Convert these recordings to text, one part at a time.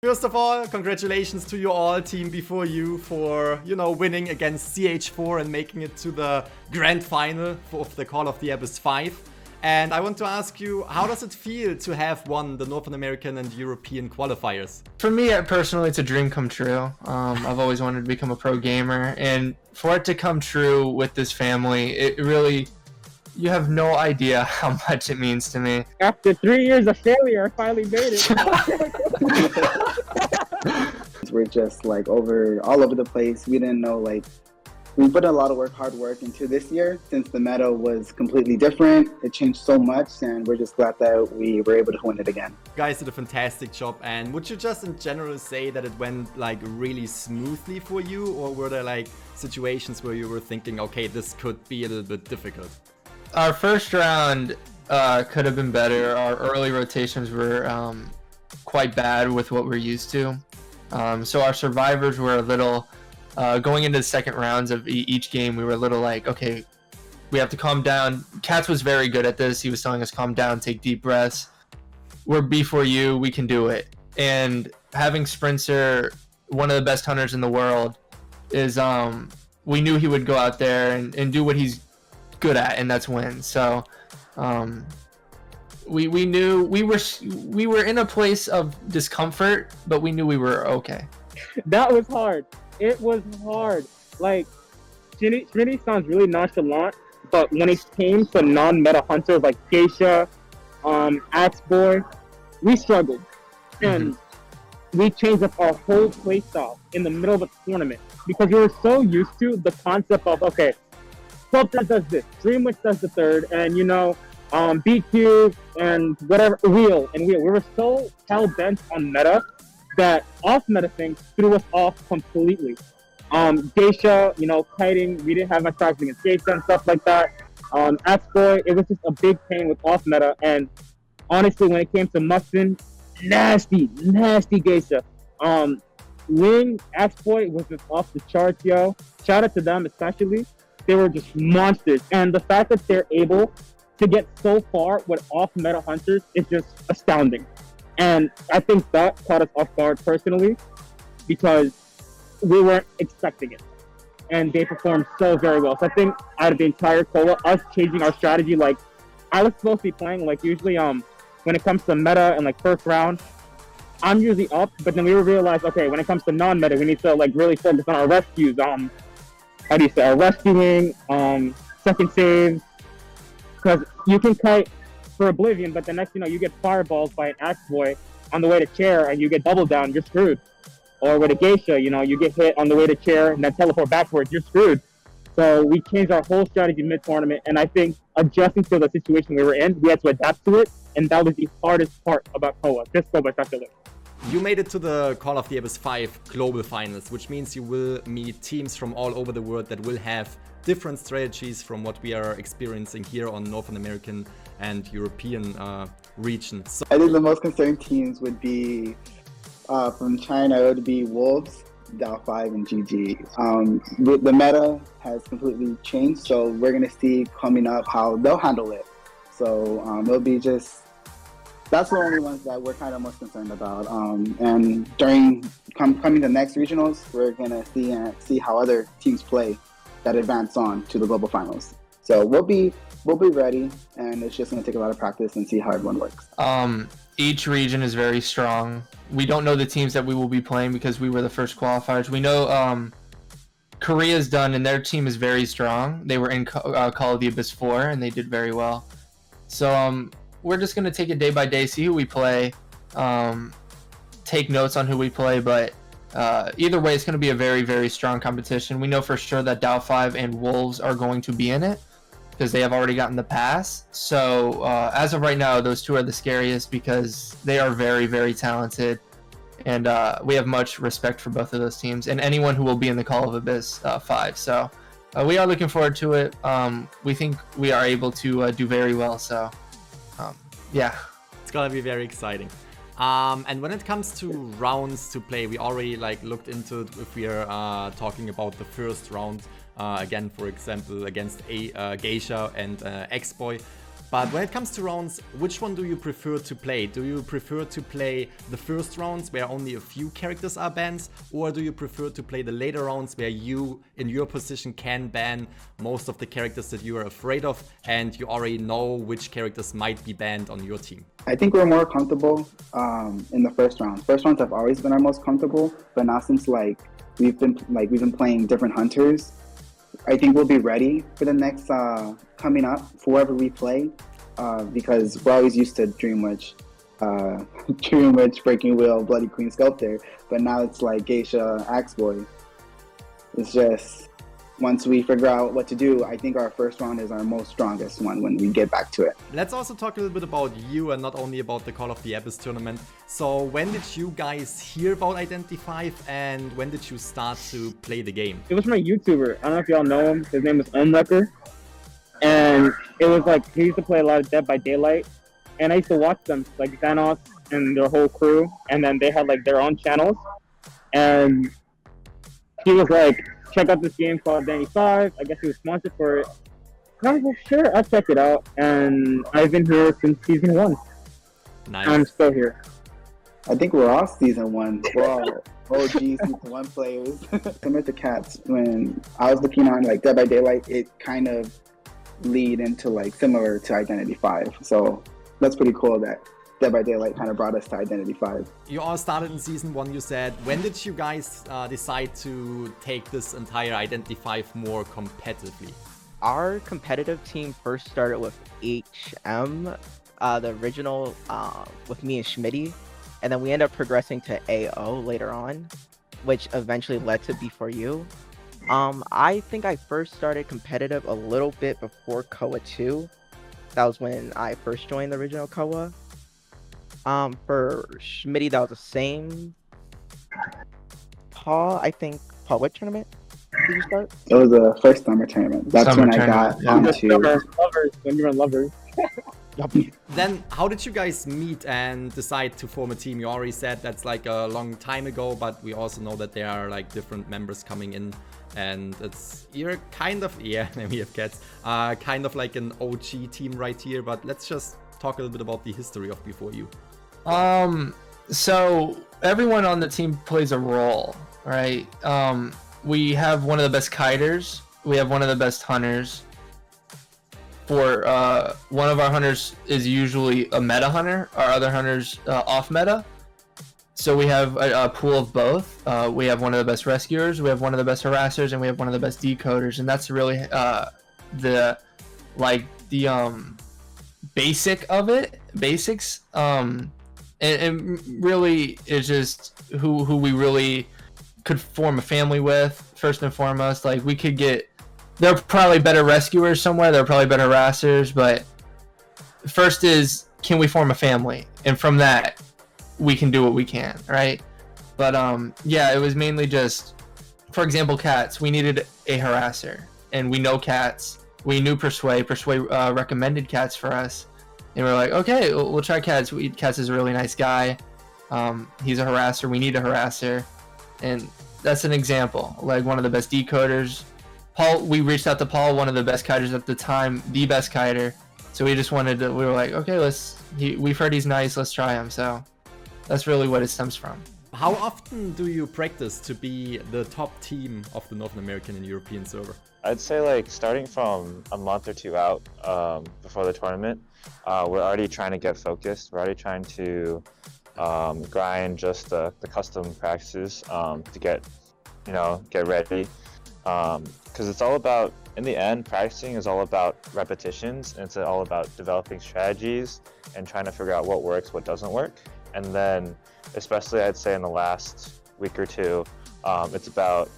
First of all, congratulations to you all, Team B4U, for, winning against CH4 and making it to the grand final of the Call of the Abyss 5. And I want to ask you, how does it feel to have won the North American and European qualifiers? For me, personally, it's a dream come true. I've always wanted to become a pro gamer, and for it to come true with this family, it really, you have no idea how much it means to me. After 3 years of failure, I finally made it. We're just like all over the place. We didn't know, we put a lot of hard work into this year since the meta was completely different. It changed so much, and we're just glad that we were able to win it again. You guys did a fantastic job, and would you just in general say that it went really smoothly for you, or were there situations where you were thinking, okay, this could be a little bit difficult? Our first round could have been better. Our early rotations were quite bad with what we're used to. So our survivors were a little, going into the second rounds of each game, we were a little okay, we have to calm down. KitKatz was very good at this. He was telling us, calm down, take deep breaths. We're B4U, we can do it. And having Sprintzer, one of the best hunters in the world, is we knew he would go out there and do what he's good at, and that's win. So we knew we were in a place of discomfort, but we knew we were okay. That was hard. It was hard. Schmiddy sounds really nonchalant, but when it came to non-meta hunters like Geisha, Axeboy, we struggled. And we changed up our whole playstyle in the middle of a tournament because we were so used to the concept of, okay, Sculptor does this, Dreamwitch does the third, and BQ and whatever, Wheel. We were so hell-bent on meta that off-meta things threw us off completely. Geisha, kiting, we didn't have much practice against Geisha and stuff like that. Axeboy, it was just a big pain with off-meta, and honestly, when it came to Mustin, nasty Geisha. Ling, Axeboy was just off the charts, yo. Shout out to them especially. They were just monsters, and the fact that they're able to get so far with off-meta hunters is just astounding. And I think that caught us off guard personally because we weren't expecting it. And they performed so very well. So I think out of the entire COA, us changing our strategy, I was supposed to be playing, usually when it comes to meta and first round, I'm usually up, but then we realized, okay, when it comes to non-meta, we need to really focus on our rescues. Our rescuing, second saves, because you can kite for Oblivion, but the next you get fireballs by an Axeboy on the way to chair and you get double down, you're screwed. Or with a Geisha, you get hit on the way to chair and then teleport backwards, you're screwed. So we changed our whole strategy mid-tournament, and I think adjusting to the situation we were in, we had to adapt to it, and that was the hardest part about COA, this COA especially. You made it to the Call of the Abyss 5 global finals, which means you will meet teams from all over the world that will have different strategies from what we are experiencing here on North American and European regions. So I think the most concerned teams would be from China. It would be Wolves, Dow5, and GG. The meta has completely changed, so we're going to see coming up how they'll handle it. So it'll be that's the only ones that we're kind of most concerned about. And during coming to next regionals, we're gonna see how other teams play that advance on to the global finals. So we'll be ready, and it's just gonna take a lot of practice and see how everyone works. Each region is very strong. We don't know the teams that we will be playing because we were the first qualifiers. We know Korea's done, and their team is very strong. They were in Call of the Abyss 4, and they did very well. So we're just going to take it day by day, see who we play, take notes on who we play, but either way, it's going to be a very, very strong competition. We know for sure that Dow5 and Wolves are going to be in it because they have already gotten the pass. So as of right now, those two are the scariest because they are very, very talented, and we have much respect for both of those teams and anyone who will be in the Call of Abyss 5. So we are looking forward to it. We think we are able to do very well, so yeah. It's gonna be very exciting. And when it comes to rounds to play, we already looked into it if we are talking about the first round. Again, for example, against Geisha and Axeboy. But when it comes to rounds, which one do you prefer to play? Do you prefer to play the first rounds where only a few characters are banned? Or do you prefer to play the later rounds where you, in your position, can ban most of the characters that you are afraid of and you already know which characters might be banned on your team? I think we're more comfortable in the first rounds. First rounds have always been our most comfortable, but now since we've been playing different hunters, I think we'll be ready for the next coming up for whoever we play, because we're always used to Dream Witch, Breaking Wheel, Bloody Queen, Sculptor, but now it's like Geisha, Axe Boy. It's just, once we figure out what to do, I think our first round is our most strongest one when we get back to it. Let's also talk a little bit about you and not only about the Call of the Abyss tournament. So when did you guys hear about Identity 5 and when did you start to play the game? It was from a YouTuber. I don't know if y'all know him. His name is Umrecker. And it was like, he used to play a lot of Dead by Daylight. And I used to watch them, like Thanos and their whole crew. And then they had like their own channels. And he was like, check out this game called Identity 5. I guess he was sponsored for it. And I was like, sure, I'll check it out. And I've been here since season 1. Nice. I'm still here. I think we're all season 1. We're all OG season 1 players. Similar to KitKatz, when I was looking on like Dead by Daylight, it kind of lead into like similar to Identity 5. So that's pretty cool that Dead by Daylight kind of brought us to Identity 5. You all started in season 1, you said. When did you guys decide to take this entire Identity 5 more competitively? Our competitive team first started with HM, the original with me and Schmiddy, and then we ended up progressing to AO later on, which eventually led to B4U. I think I first started competitive a little bit before KOA 2. That was when I first joined the original KOA. For Schmiddy, that was the same. Paul, what tournament did you start? It was the first summer tournament. That's Summer when I tournament, got onto. Lovers, when you were lovers. Then how did you guys meet and decide to form a team? You already said that's like a long time ago, but we also know that there are like different members coming in, and you're kind of, yeah, we have cats, kind of like an OG team right here. But let's just talk a little bit about the history of B4U. So everyone on the team plays a role, right? We have one of the best kiters. We have one of the best hunters. For one of our hunters is usually a meta hunter. Our other hunter's off meta. So we have a pool of both. We have one of the best rescuers. We have one of the best harassers, and we have one of the best decoders. And that's really the basics. And really is just who we really could form a family with, first and foremost. Like, we could get, there are probably better rescuers somewhere, there are probably better harassers, but first is, can we form a family? And from that, we can do what we can, right? But yeah, it was mainly just, for example, KitKatz. We needed a harasser, and we know KitKatz. We knew Persuade. Persuade recommended KitKatz for us. And we're like, okay, we'll try KitKatz. KitKatz is a really nice guy. He's a harasser. We need a harasser. And that's an example. Like, one of the best decoders. Paul, we reached out to Paul, one of the best kiters at the time, the best kiter. So we just wanted to, we were like, okay, we've heard he's nice, let's try him. So that's really what it stems from. How often do you practice to be the top team of the North American and European server? I'd say like starting from a month or two out before the tournament, we're already trying to get focused. We're already trying to grind just the custom practices to get ready. Because it's all about, in the end, practicing is all about repetitions, and it's all about developing strategies and trying to figure out what works, what doesn't work. And then, especially I'd say in the last week or two, it's about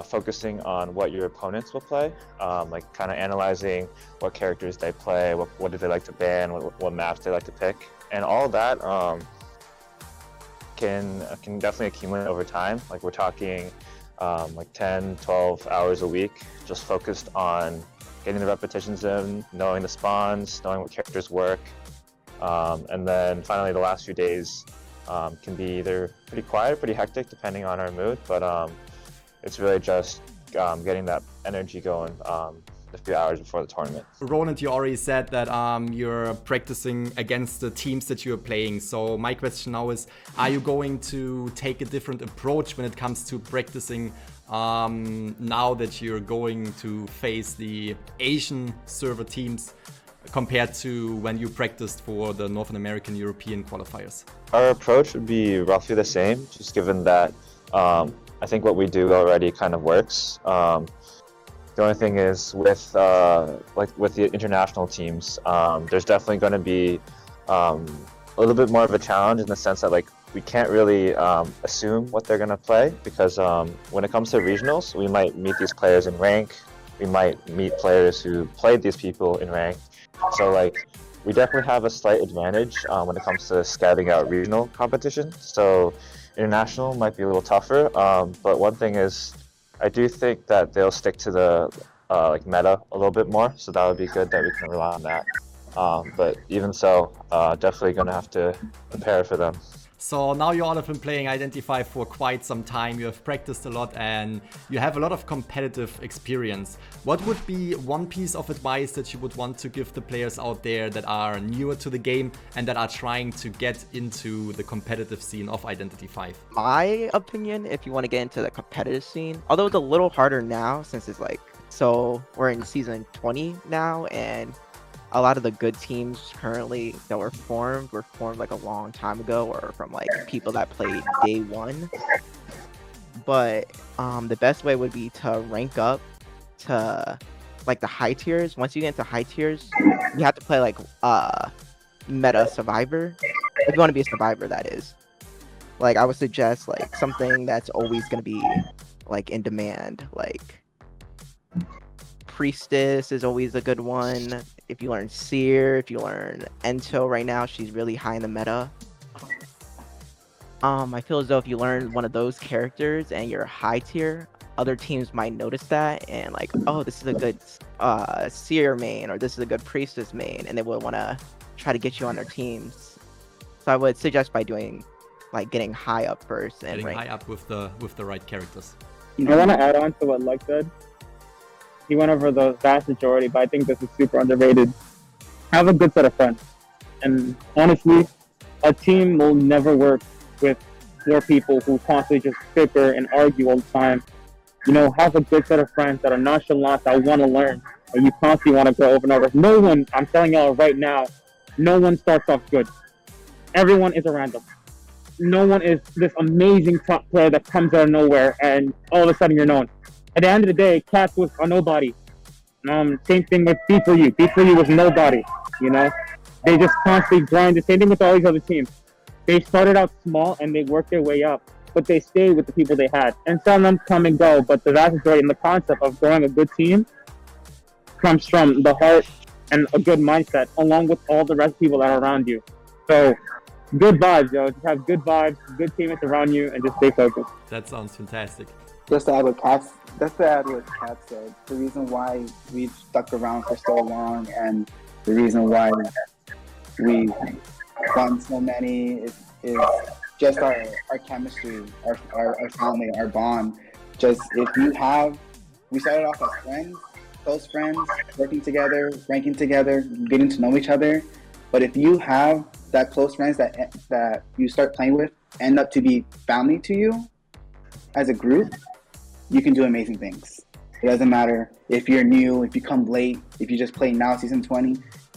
focusing on what your opponents will play, like kind of analyzing what characters they play, what do they like to ban, what maps they like to pick, and all that can definitely accumulate over time. Like, we're talking like 10, 12 hours a week, just focused on getting the repetitions in, knowing the spawns, knowing what characters work, and then finally the last few days can be either pretty quiet, pretty hectic, depending on our mood, but it's really just getting that energy going a few hours before the tournament. Rolend, you already said that you're practicing against the teams that you're playing. So my question now is, are you going to take a different approach when it comes to practicing now that you're going to face the Asian server teams compared to when you practiced for the North American European qualifiers? Our approach would be roughly the same, just given that I think what we do already kind of works. The only thing is with with the international teams, there's definitely going to be a little bit more of a challenge in the sense that we can't really assume what they're going to play, because when it comes to regionals, we might meet these players in rank, we might meet players who played these people in rank. So we definitely have a slight advantage when it comes to scouting out regional competition. So international might be a little tougher, but one thing is I do think that they'll stick to the meta a little bit more, so that would be good that we can rely on that. But even so, definitely going to have to prepare for them. So now you all have been playing Identify for quite some time, you have practiced a lot and you have a lot of competitive experience. What would be one piece of advice that you would want to give the players out there that are newer to the game and that are trying to get into the competitive scene of Identity 5? My opinion, if you want to get into the competitive scene, although it's a little harder now since it's so we're in season 20 now, and a lot of the good teams currently that were formed a long time ago, or from people that played day one. But the best way would be to rank up to the high tiers. Once you get into high tiers, you have to play meta survivor. If you want to be a survivor, that is. I would suggest something that's always going to be in demand. Priestess is always a good one. If you learn Seer, if you learn Ento right now, she's really high in the meta. I feel as though if you learn one of those characters and you're high tier, other teams might notice that and oh, this is a good Seer main, or this is a good Priestess main, and they will want to try to get you on their teams. So I would suggest by doing getting high up first and getting high up with the right characters. I want to add on to what Leg said. He went over the vast majority, but I think this is super underrated. Have a good set of friends. And honestly, a team will never work with 4 people who constantly just bicker and argue all the time. Have a good set of friends that are nonchalant, that want to learn, and you constantly want to grow over and over. No one, I'm telling y'all right now, no one starts off good. Everyone is a random. No one is this amazing top player that comes out of nowhere and all of a sudden you're known. At the end of the day, KitKatz was a nobody. Same thing with B4U. B4U was nobody, They just constantly grind. The same thing with all these other teams. They started out small and they worked their way up, but they stayed with the people they had. And some of them come and go, but the vast majority in the concept of growing a good team comes from the heart and a good mindset, along with all the rest of the people that are around you. So, good vibes, yo. Just have good vibes, good teammates around you, and just stay focused. That sounds fantastic. Just to add what Kat said, the reason why we've stuck around for so long and the reason why we've won so many is just our chemistry, our family, our bond. Just we started off as friends, close friends, working together, ranking together, getting to know each other. But if you have that close friends that you start playing with end up to be family to you as a group, you can do amazing things. It doesn't matter if you're new, if you come late, if you just play now, season 20.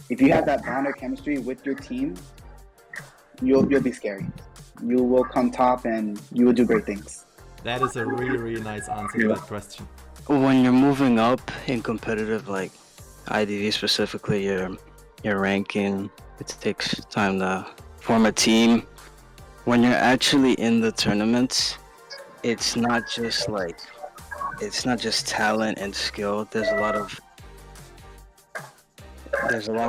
If you have that bond or chemistry with your team, you'll be scary. You will come top and you will do great things. That is a really, really nice answer to that question. When you're moving up in competitive, IDV specifically, your ranking, it takes time to form a team. When you're actually in the tournaments, it's not just talent and skill. There's a lot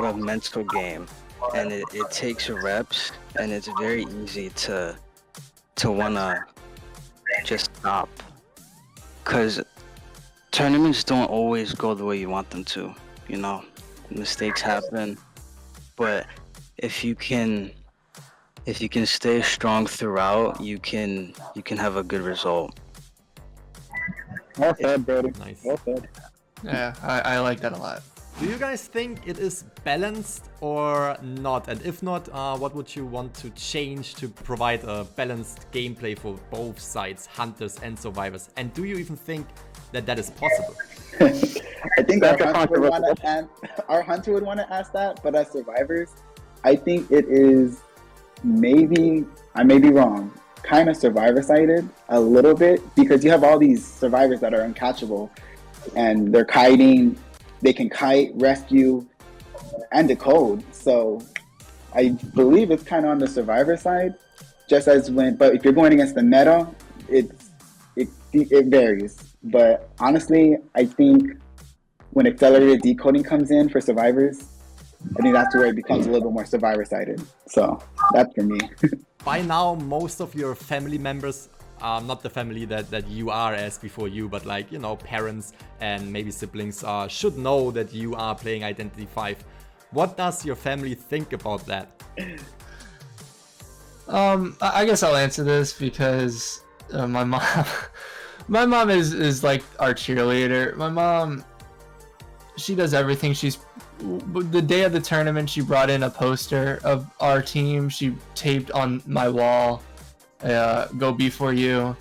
of mental game, and it takes reps, and it's very easy to wanna just stop, because tournaments don't always go the way you want them to. Mistakes happen, but if you can stay strong throughout, you can have a good result. Well said, Brody. Nice. Well said. Yeah, I like that a lot. Do you guys think it is balanced or not? And if not, what would you want to change to provide a balanced gameplay for both sides, hunters and survivors? And do you even think that that is possible? I think our hunter would want to ask that, but as survivors, I think it is maybe, I may be wrong, kind of survivor-sided a little bit, because you have all these survivors that are uncatchable and they're kiting, they can kite, rescue, and decode. So I believe it's kind of on the survivor side, just as when, but if you're going against the meta, it varies. But honestly, I think when accelerated decoding comes in for survivors, I think that's where it becomes a little bit more survivor-sided. So that's for me. By now, most of your family members, not the family that you are as B4U, but like, you know, parents and maybe siblings should know that you are playing Identity 5. What does your family think about that? I guess I'll answer this because my mom is like our cheerleader. My mom, she does everything. The day of the tournament, she brought in a poster of our team. She taped on my wall, go B4U.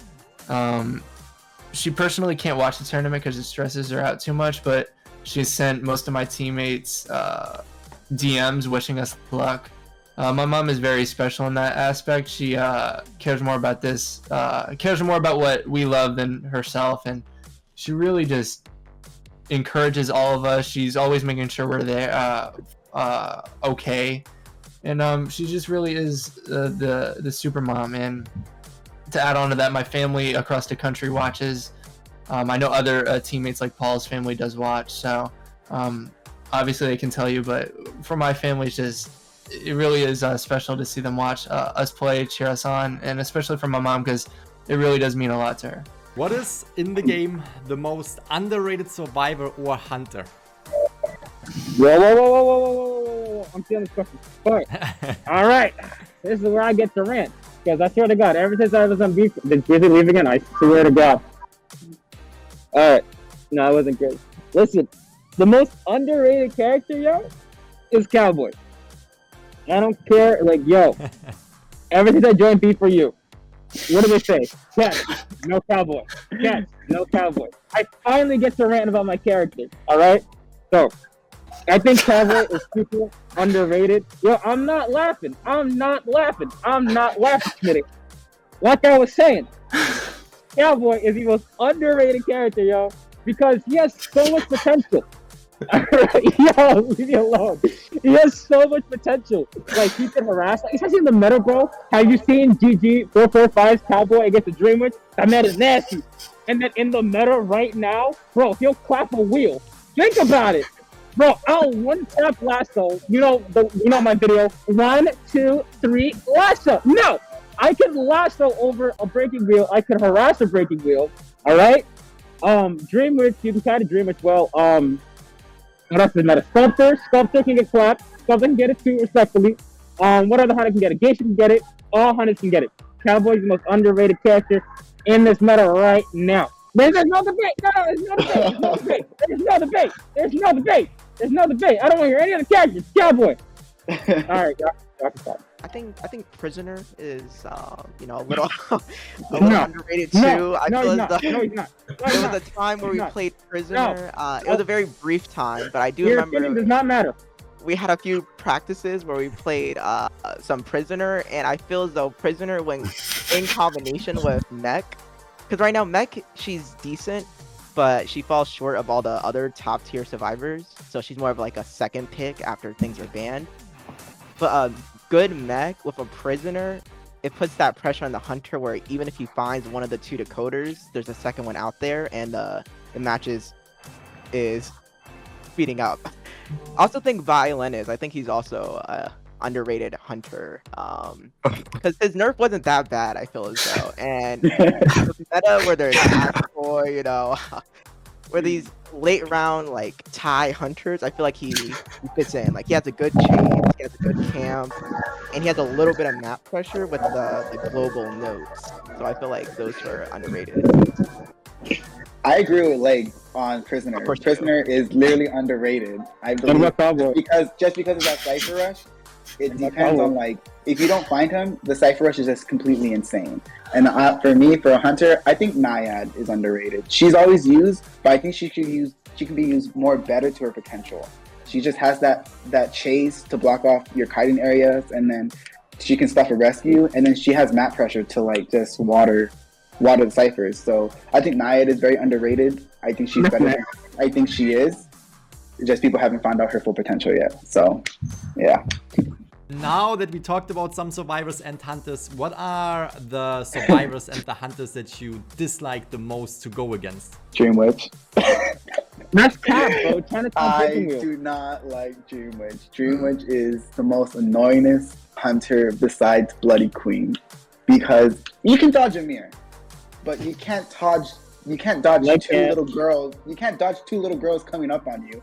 She personally can't watch the tournament because it stresses her out too much, but she sent most of my teammates DMs wishing us luck. My mom is very special in that aspect. She cares more about cares more about what we love than herself, and she really just encourages all of us. She's always making sure we're there, okay, and she just really is the super mom. And to add on to that, my family across the country watches. I know other teammates like Paul's family does watch, so obviously they can tell you, but for my family, it really is special to see them watch us play, cheer us on, and especially for my mom, because it really does mean a lot to her. What is in the game the most underrated survivor or hunter? Whoa. I'm feeling this question. But, all right, this is where I get to rant. Because I swear to God, ever since I was on Beef, did Grizzly leave again? I swear to God. All right. No, I wasn't good. Listen, the most underrated character, yo, is Cowboy. I don't care. Like, yo, ever since I joined B4U, what do they say? Catch, no Cowboy. Catch, no Cowboy. I finally get to rant about my character, all right? So, I think Cowboy is super underrated. Yo, I'm not laughing, Schmiddy. Like I was saying, Cowboy is the most underrated character, yo, because he has so much potential. Yo, leave me alone. He has so much potential. Like, he can harass, like, especially in the meta, bro. Have you seen GG 445's Cowboy against the Dream Witch? That man is nasty. And then in the meta right now, bro, he'll clap a wheel. Think about it. Bro, I'll one tap lasso. You know my video. 1, 2, 3, lasso. No! I can lasso over a breaking wheel. I can harass a breaking wheel. Alright? Dream Witch, you can kind of Dream Witch well. What else is meta? Sculptor can get clapped. Sculptor can get it too, respectfully. What other hunter can get it? Geisha can get it. All hunters can get it. Cowboy's the most underrated character in this meta right now. There's no debate. There's no debate. I don't want to hear any other characters. Cowboy. All right, y'all can stop. I think Prisoner is a little underrated too. I feel as though there was a time where we played Prisoner. It was a very brief time, but I do remember. Your opinion does not matter. We had a few practices where we played some Prisoner, and I feel as though Prisoner, when in combination with Mech, because right now Mech, she's decent, but she falls short of all the other top tier survivors. So she's more of like a second pick after things are banned. But good Mech with a Prisoner, it puts that pressure on the hunter where even if he finds one of the 2 decoders, there's a second one out there, and the match is speeding up. I also think Violin I think he's also underrated hunter, because his nerf wasn't that bad, I feel as though, and the meta where there's Boy, where these late round like tie hunters, I feel like he fits in. Like, he has a good chase, he has a good camp, and he has a little bit of map pressure with the global nodes. So I feel like those are underrated. I agree with Leg on Prisoner. Of course you Prisoner is literally underrated. I What believe about Cowboy? just because of that Cypher Rush, it What about depends on Cowboy? like if you don't find him, the Cypher Rush is just completely insane. And for me, for a hunter, I think Naiad is underrated. She's always used, but I think she can be used more better to her potential. She just has that chase to block off your kiting areas, and then she can stuff a rescue, and then she has map pressure to like just water the ciphers. So I think Naiad is very underrated. I think she's better than I think she is. Just people haven't found out her full potential yet. So yeah. Now that we talked about some survivors and hunters, what are the survivors and the hunters that you dislike the most to go against? Dream Witch. That's cap, bro. Trying to top I breaking wheel. do not like Dream Witch. Dream Witch is the most annoyingest hunter besides Bloody Queen, because you can dodge a mirror, but you can't dodge Like two that. little girls. You can't dodge two little girls coming up on you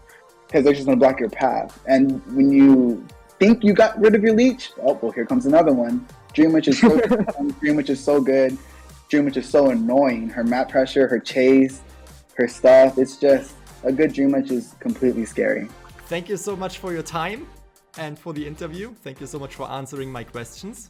because they're just gonna block your path. And when you think you got rid of your leech, oh well, here comes another one. Dream Witch is so Dream Witch is so good. Dream Witch is so annoying. Her map pressure, her chase, her stuff. It's just a good Dream Witch is completely scary. Thank you so much for your time and for the interview. Thank you so much for answering my questions.